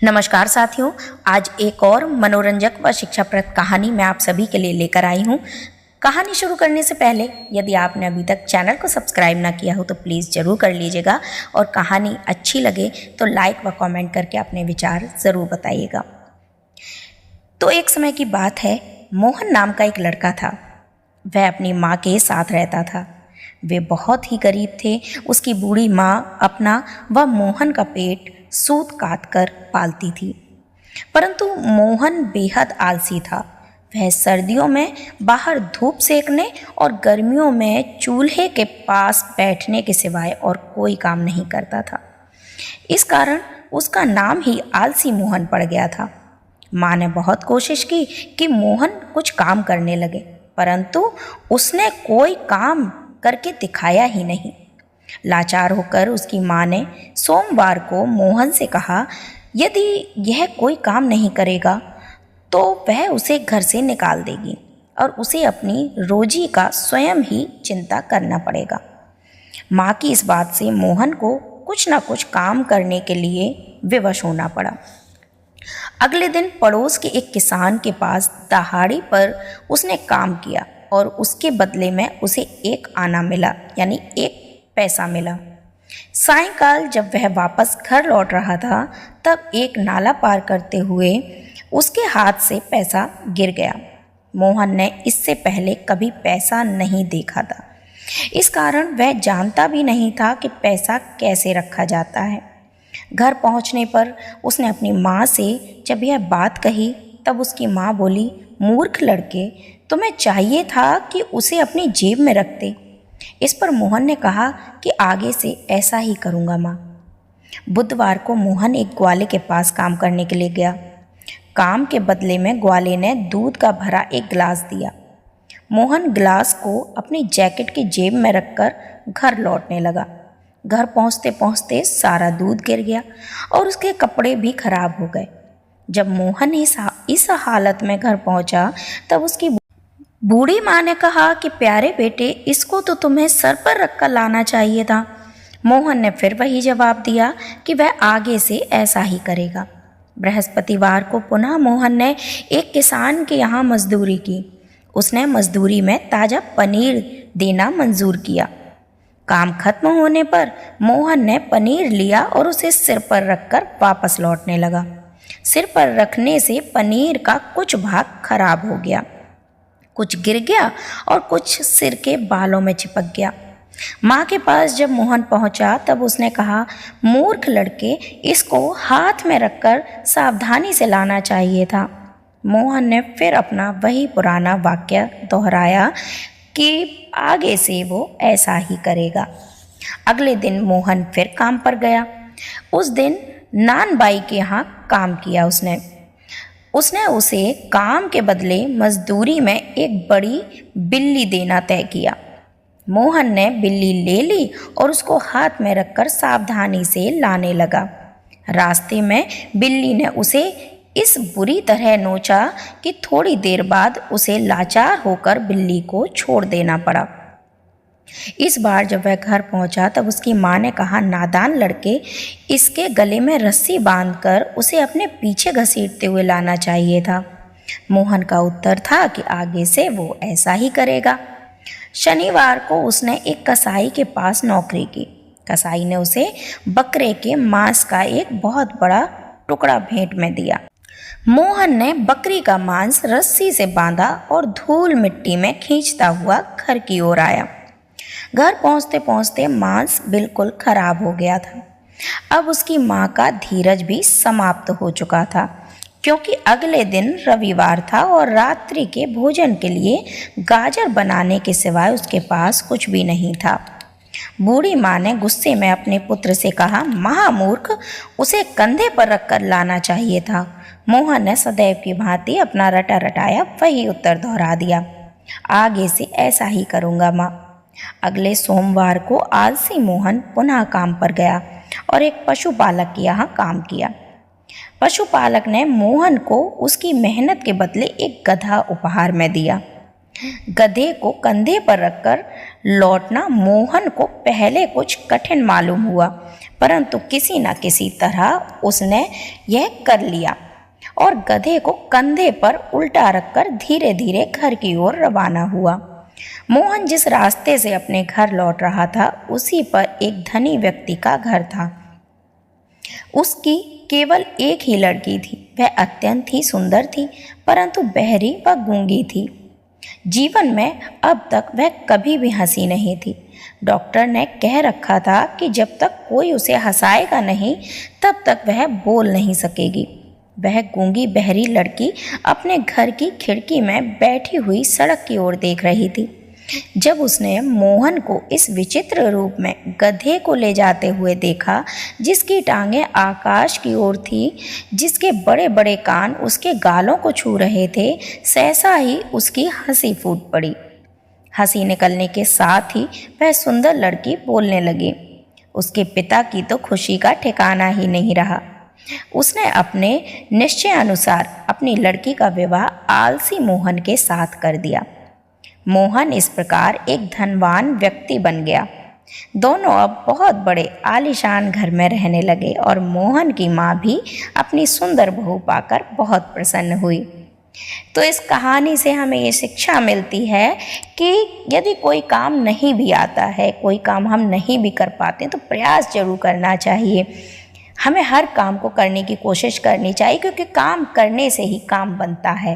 नमस्कार साथियों, आज एक और मनोरंजक व शिक्षाप्रद कहानी मैं आप सभी के लिए लेकर आई हूँ। कहानी शुरू करने से पहले यदि आपने अभी तक चैनल को सब्सक्राइब ना किया हो तो प्लीज़ ज़रूर कर लीजिएगा और कहानी अच्छी लगे तो लाइक व कमेंट करके अपने विचार ज़रूर बताइएगा। तो एक समय की बात है, मोहन नाम का एक लड़का था। वह अपनी माँ के साथ रहता था। वे बहुत ही गरीब थे। उसकी बूढ़ी माँ अपना व मोहन का पेट सूत काट कर पालती थी, परंतु मोहन बेहद आलसी था। वह सर्दियों में बाहर धूप सेकने और गर्मियों में चूल्हे के पास बैठने के सिवाय और कोई काम नहीं करता था। इस कारण उसका नाम ही आलसी मोहन पड़ गया था। माँ ने बहुत कोशिश की कि मोहन कुछ काम करने लगे, परंतु उसने कोई काम करके दिखाया ही नहीं। लाचार होकर उसकी माँ ने सोमवार को मोहन से कहा, यदि यह कोई काम नहीं करेगा तो वह उसे घर से निकाल देगी और उसे अपनी रोजी का स्वयं ही चिंता करना पड़ेगा। माँ की इस बात से मोहन को कुछ न कुछ काम करने के लिए विवश होना पड़ा। अगले दिन पड़ोस के एक किसान के पास दहाड़ी पर उसने काम किया और उसके बदले में उसे एक आना मिला, यानी एक पैसा मिला। सायंकाल जब वह वापस घर लौट रहा था तब एक नाला पार करते हुए उसके हाथ से पैसा गिर गया। मोहन ने इससे पहले कभी पैसा नहीं देखा था, इस कारण वह जानता भी नहीं था कि पैसा कैसे रखा जाता है। घर पहुंचने पर उसने अपनी माँ से जब यह बात कही तब उसकी माँ बोली, मूर्ख लड़के, तुम्हें चाहिए था कि उसे अपनी जेब में रखते। इस पर मोहन ने कहा कि आगे से ऐसा ही करूँगा माँ। बुधवार को मोहन एक ग्वाले के पास काम करने के लिए गया। काम के बदले में ग्वाले ने दूध का भरा एक गिलास दिया। मोहन गिलास को अपनी जैकेट की जेब में रखकर घर लौटने लगा। घर पहुँचते पहुँचते सारा दूध गिर गया और उसके कपड़े भी खराब हो गए। जब मोहन इस हालत में घर पहुँचा तब उसकी बूढ़ी माँ ने कहा कि प्यारे बेटे, इसको तो तुम्हें सर पर रखकर लाना चाहिए था। मोहन ने फिर वही जवाब दिया कि वह आगे से ऐसा ही करेगा। बृहस्पतिवार को पुनः मोहन ने एक किसान के यहाँ मजदूरी की। उसने मजदूरी में ताज़ा पनीर देना मंजूर किया। काम खत्म होने पर मोहन ने पनीर लिया और उसे सिर पर रखकर वापस लौटने लगा। सिर पर रखने से पनीर का कुछ भाग खराब हो गया, कुछ गिर गया और कुछ सिर के बालों में चिपक गया। माँ के पास जब मोहन पहुँचा तब उसने कहा, मूर्ख लड़के, इसको हाथ में रखकर सावधानी से लाना चाहिए था। मोहन ने फिर अपना वही पुराना वाक्य दोहराया कि आगे से वो ऐसा ही करेगा। अगले दिन मोहन फिर काम पर गया। उस दिन नानबाई के यहाँ काम किया। उसने उसे काम के बदले मजदूरी में एक बड़ी बिल्ली देना तय किया। मोहन ने बिल्ली ले ली और उसको हाथ में रखकर सावधानी से लाने लगा। रास्ते में बिल्ली ने उसे इस बुरी तरह नोचा कि थोड़ी देर बाद उसे लाचार होकर बिल्ली को छोड़ देना पड़ा। इस बार जब वह घर पहुंचा तब उसकी माँ ने कहा, नादान लड़के, इसके गले में रस्सी बांधकर उसे अपने पीछे घसीटते हुए लाना चाहिए था। मोहन का उत्तर था कि आगे से वो ऐसा ही करेगा। शनिवार को उसने एक कसाई के पास नौकरी की। कसाई ने उसे बकरे के मांस का एक बहुत बड़ा टुकड़ा भेंट में दिया। मोहन ने बकरी का मांस रस्सी से बांधा और धूल मिट्टी में खींचता हुआ घर की ओर आया। घर पहुंचते पहुंचते मांस बिल्कुल खराब हो गया था। अब उसकी माँ का धीरज भी समाप्त हो चुका था, क्योंकि अगले दिन रविवार था और रात्रि के भोजन के लिए गाजर बनाने के सिवाय उसके पास कुछ भी नहीं था। बूढ़ी माँ ने गुस्से में अपने पुत्र से कहा, महामूर्ख, उसे कंधे पर रखकर लाना चाहिए था। मोहन ने सदैव की भांति अपना रटा रटाया वही उत्तर दोहरा दिया, आगे से ऐसा ही करूँगा माँ। अगले सोमवार को आलसी मोहन पुनः काम पर गया और एक पशुपालक के यहाँ काम किया। पशुपालक ने मोहन को उसकी मेहनत के बदले एक गधा उपहार में दिया। गधे को कंधे पर रखकर लौटना मोहन को पहले कुछ कठिन मालूम हुआ, परंतु किसी न किसी तरह उसने यह कर लिया और गधे को कंधे पर उल्टा रखकर धीरे धीरे घर की ओर रवाना हुआ। मोहन जिस रास्ते से अपने घर लौट रहा था उसी पर एक धनी व्यक्ति का घर था। उसकी केवल एक ही लड़की थी। वह अत्यंत ही सुंदर थी, परंतु बहरी व गूंगी थी। जीवन में अब तक वह कभी भी हंसी नहीं थी। डॉक्टर ने कह रखा था कि जब तक कोई उसे हंसाएगा नहीं तब तक वह बोल नहीं सकेगी। वह गूंगी बहरी लड़की अपने घर की खिड़की में बैठी हुई सड़क की ओर देख रही थी। जब उसने मोहन को इस विचित्र रूप में गधे को ले जाते हुए देखा, जिसकी टांगें आकाश की ओर थी, जिसके बड़े बड़े कान उसके गालों को छू रहे थे, सहसा ही उसकी हंसी फूट पड़ी। हंसी निकलने के साथ ही वह सुंदर लड़की बोलने लगी। उसके पिता की तो खुशी का ठिकाना ही नहीं रहा। उसने अपने निश्चय अनुसार अपनी लड़की का विवाह आलसी मोहन के साथ कर दिया। मोहन इस प्रकार एक धनवान व्यक्ति बन गया। दोनों अब बहुत बड़े आलीशान घर में रहने लगे और मोहन की माँ भी अपनी सुंदर बहू पाकर बहुत प्रसन्न हुई। तो इस कहानी से हमें ये शिक्षा मिलती है कि यदि कोई काम नहीं भी आता है, कोई काम हम नहीं भी कर पाते, तो प्रयास जरूर करना चाहिए। हमें हर काम को करने की कोशिश करनी चाहिए, क्योंकि काम करने से ही काम बनता है।